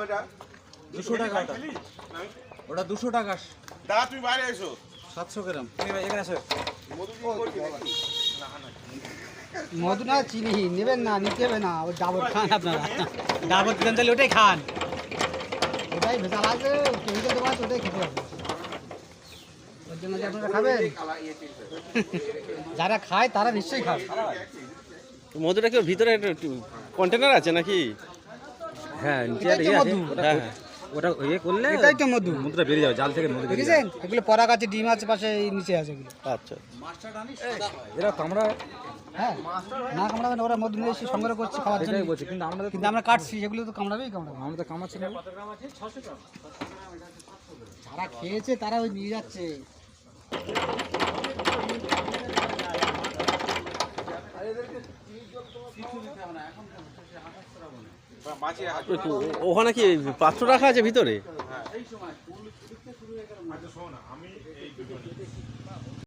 ওটা 200 টাকা ওটা 200 টাকা। দাদা তুমি বাইরে এসো 700 গ্রাম তুমি ভাই এখানে আসো। মধু দিয়ে করছি নাকি? মধু না চিনি নেবেন না, নিতে হবে না, ওই ডাবর খান আপনারা। ডাবর দিলেন তাহলে ওটাই খান, ওটাই ভেজাল আছে, কেমিক্যাল দেওয়া আছে, ওটাই খেতে হবে। ওর জন্য যে আপনারা খাবেন, যারা খায় তারা নিশ্চয়ই খাবে। মধুটা কি ভিতরে কন্টেনার আছে নাকি? হ্যাঁ নিচে এটাই তো মধু। হ্যাঁ ওটা ইয়ে করলে এটাই তো মধু, মধুটা বেরিয়ে যাবে, জাল থেকে মধু বেরিয়ে যাবে। দেখেছেন? এগুলো পরাগ আছে, ডিম আছে পাশে, এই নিচে আছে এগুলো। আচ্ছা এরা কামড়া হ্যাঁ, না কামড়াবে না, ওরা মধু নিয়ে এসে সংগ্রহ করছে খাওয়ার জন্য। এটাই বলছি, কিন্তু আমরা কিন্তু আমরা কাটছি, এগুলো তো কামড়াবেই কামড়াবে। আমরা তো কামাচ্ছি না। যারা খেয়েছে তারা ওই নিয়ে যাচ্ছে। মাছি রাখা ওখানে কি পাত্র রাখা আছে ভিতরে? আচ্ছা শোনো না, আমি এই